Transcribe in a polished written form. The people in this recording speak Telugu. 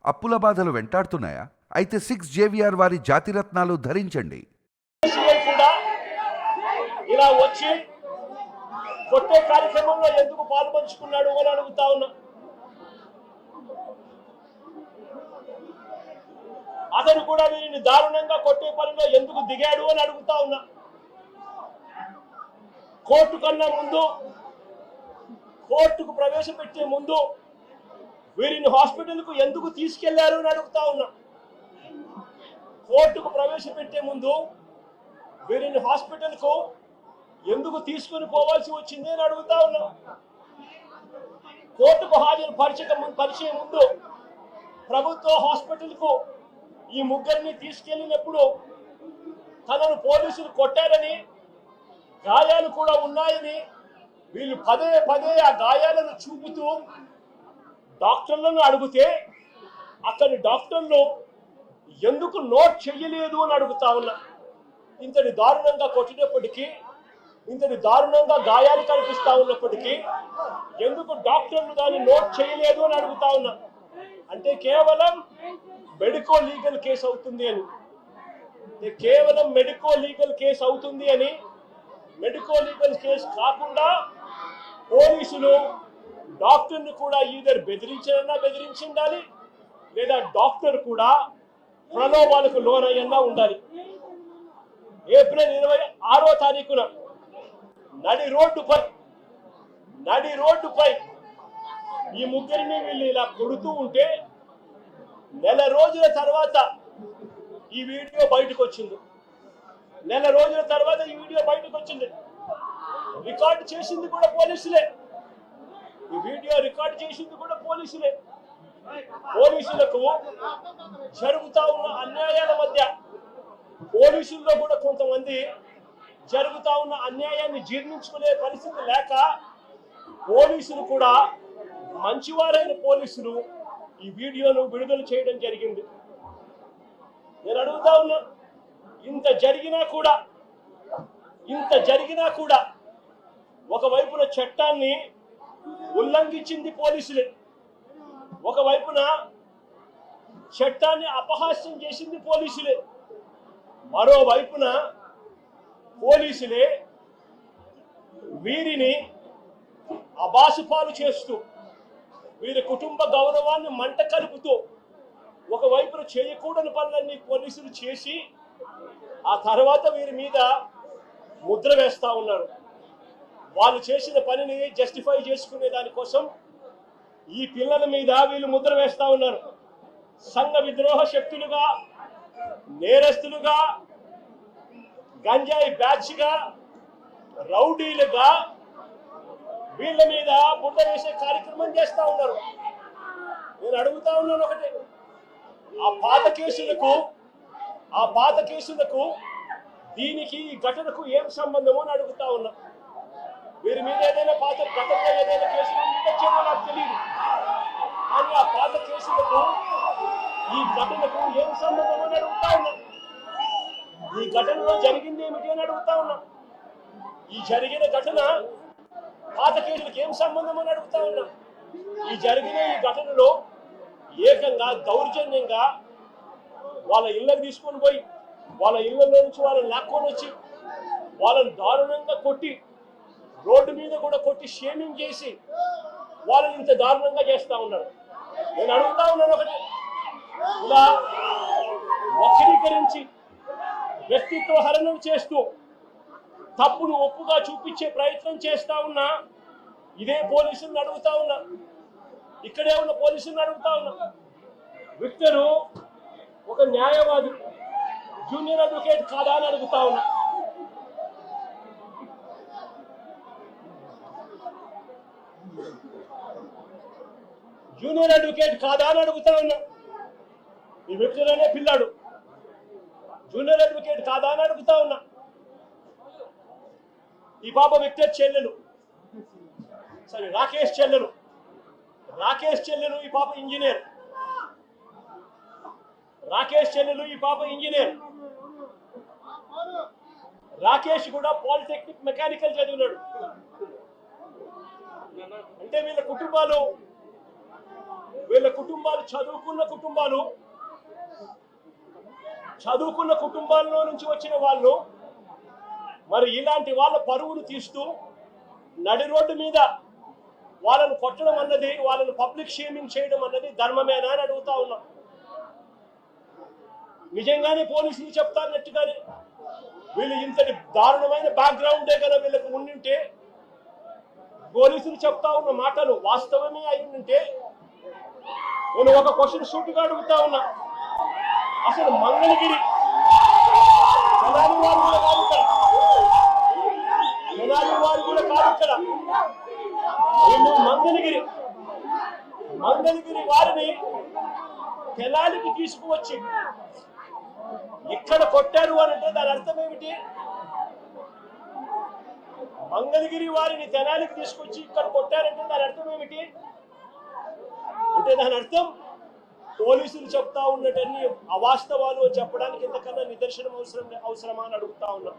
అప్పుల బాధలు వెంటాడుతున్నాయా? అయితే 6 JVR వారి జాతిరత్నాలు ధరించండి. కూడా ఇలా వచ్చి కొట్టే కార్యక్రమంలో ఎందుకు పాల్పంచుకున్నాడు అని అడుగుతా ఉన్నా. అతను కూడా వీరిని దారుణంగా కొట్టే పనిలో ఎందుకు దిగాడు అని అడుగుతా ఉన్నా. కోర్టు కన్నా ముందు, కోర్టుకు ప్రవేశపెట్టే ముందు వీరిని హాస్పిటల్కు ఎందుకు తీసుకెళ్లారు అని అడుగుతా ఉన్నా. కోర్టుకు ప్రవేశపెట్టే ముందు వీరిని హాస్పిటల్కు ఎందుకు తీసుకుని పోవాల్సి వచ్చింది అని అడుగుతా ఉన్నా. కోర్టుకు హాజరు పరిచయం ముందు ప్రభుత్వ హాస్పిటల్కు ఈ ముగ్గురిని తీసుకెళ్లినప్పుడు తనను పోలీసులు కొట్టారని, గాయాలు కూడా ఉన్నాయని వీళ్ళు పదే పదే ఆ గాయాలను చూపుతూ డాక్టర్లను అడిగితే అక్కడి డాక్టర్లు ఎందుకు నోట్ చెయ్యలేదు అని అడుగుతా ఉన్నా. ఇంతటి దారుణంగా కొట్టినప్పటికీ, ఇంతటి దారుణంగా గాయాలు కనిపిస్తా ఉన్నప్పటికీ ఎందుకు డాక్టర్లు దాన్ని నోట్ చేయలేదు అని అడుగుతా ఉన్నా. అంటే కేవలం మెడికో లీగల్ కేసు అవుతుంది అని, కేవలం మెడికో లీగల్ కేసు అవుతుంది అని, మెడికో లీగల్ కేసు కాకుండా పోలీసులు డాక్టర్ని కూడా ఈధర్ బెదిరించాలి, లేదా డాక్టర్ కూడా ప్రలోభాలకు లోనయ్యన్నా ఉండాలి. ఏప్రిల్ 26వ తారీఖున నడి రోడ్డుపై ఈ ముగ్గురిని వీళ్ళు ఇలా కొడుతూ ఉంటే నెల రోజుల తర్వాత ఈ వీడియో బయటకు వచ్చింది. రికార్డు చేసింది కూడా పోలీసులే. ఈ వీడియో రికార్డు చేసింది కూడా పోలీసులే. పోలీసులకు జరుగుతా ఉన్న అన్యాయాల మధ్య పోలీసుల్లో కూడా కొంతమంది జరుగుతా ఉన్న అన్యాయాన్ని జీర్ణించుకునే పరిస్థితి లేక పోలీసులు కూడా, మంచివారైన పోలీసులు ఈ వీడియోను విడుదల చేయడం జరిగింది. నేను అడుగుతా ఉన్నా, ఇంత జరిగినా కూడా ఒకవైపున చట్టాన్ని ఉల్లంఘించింది పోలీసులే, ఒకవైపున చట్టాన్ని అపహాస్యం చేసింది పోలీసులే, మరోవైపున పోలీసులే వీరిని అబాసుపాలు చేస్తూ, వీరి కుటుంబ గౌరవాన్ని మంట కలుపుతూ, ఒకవైపున చేయకూడని పనులన్నీ పోలీసులు చేసి ఆ తర్వాత వీరి మీద ముద్ర వేస్తా ఉన్నారు. వాళ్ళు చేసిన పనిని జస్టిఫై చేసుకునే దానికోసం ఈ పిల్లల మీద వీళ్ళు ముద్ర వేస్తా ఉన్నారు. సంఘ విద్రోహ శక్తులుగా, నేరస్తులుగా, గంజాయి బ్యాచ్గా, రౌడీలుగా వీళ్ళ మీద ముద్ర వేసే కార్యక్రమం చేస్తా ఉన్నారు. నేను అడుగుతా ఉన్నాను ఒకటి, ఆ పాత కేసులకు దీనికి ఈ ఘటనకు ఏం సంబంధమో అని అడుగుతా ఉన్నా. వీరి మీద ఏదైనా గతంలో ఏదైనా కేసులు ఉండొచ్చేమో నాకు తెలియదు, కానీ ఆ పాత కేసులకు ఈ ఘటనకు ఏం సంబంధం అని అడుగుతా ఉన్నా. ఈ ఘటనలో జరిగింది ఏమిటి అని అడుగుతా ఉన్నా. ఈ జరిగిన ఘటన పాత కేసులకు ఏం సంబంధం అని అడుగుతా ఉన్నా. ఈ ఘటనలో ఏకంగా దౌర్జన్యంగా వాళ్ళ ఇళ్ళకి తీసుకొని పోయి, వాళ్ళ ఇళ్లలో నుంచి వాళ్ళని లాక్కొని వచ్చి, వాళ్ళని దారుణంగా కొట్టి, రోడ్డు మీద కూడా కొట్టి షేమింగ్ చేసి వాళ్ళని ఇంత దారుణంగా చేస్తా ఉన్నారు. నేను అడుగుతా ఉన్నాను ఒకటి, ఇలా వక్రీకరించి వ్యక్తిత్వ హరణం చేస్తూ తప్పును ఒప్పుగా చూపించే ప్రయత్నం చేస్తా ఉన్నా ఇదే పోలీసులను అడుగుతా ఉన్నా, ఇక్కడే ఉన్న పోలీసులను అడుగుతా ఉన్నా. విక్టరు ఒక న్యాయవాది, జూనియర్ అడ్వకేట్ కాదా అని అడుగుతా ఉన్నా. జూనియర్ అడ్వకేట్ కాదా అని అడుగుతా ఉన్నా. ఈ విక్టర్ అనే పిల్లాడు జూనియర్ అడ్వకేట్ కాదా అని అడుగుతా ఉన్నా. ఈ పాప విక్టర్ చెల్లెలు, రాకేష్ చెల్లెలు, ఈ పాప ఇంజనీర్. రాకేష్ కూడా పాలిటెక్నిక్ మెకానికల్ చదివినాడు. అంటే వీళ్ళ కుటుంబాలు వీళ్ళ కుటుంబాలు చదువుకున్న కుటుంబాల్లో నుంచి వచ్చిన వాళ్ళు మరి ఇలాంటి వాళ్ళ పరువులు తీస్తూ నడి రోడ్డు మీద వాళ్ళను కొట్టడం అన్నది, వాళ్ళను పబ్లిక్ షేమింగ్ చేయడం అన్నది ధర్మమేనా అని అడుగుతా ఉన్నా. నిజంగానే పోలీసులు చెప్తారన్నట్టుగానే వీళ్ళు ఇంతటి దారుణమైన బ్యాక్గ్రౌండే కదా వీళ్ళకు ఉండింటే, పోలీసులు చెప్తా ఉన్న మాటలు వాస్తవమే అయి ఉంటే, నేను ఒక క్వశ్చన్ సూటిగా అడుగుతా ఉన్నా. అసలు మంగళగిరి తెనాలి వారు కూడా కాదు ఇక్కడ, తెనాలి వారు కూడా కాదు ఇక్కడ. వీళ్ళు మంగళగిరి వారిని తెనాలికి తీసుకువచ్చి ఇక్కడ కొట్టారు అని అంటే దాని అర్థం ఏమిటి? మంగళగిరి వారిని తెనాలికి తీసుకొచ్చి ఇక్కడ కొట్టారంటే దాని అర్థం ఏమిటి? అంటే దాని అర్థం పోలీసులు చెప్తా ఉన్నటన్ని అవాస్తవాలు చెప్పడానికి ఇంతకన్నా నిదర్శనం అవసరమా అని అడుగుతా ఉన్నా.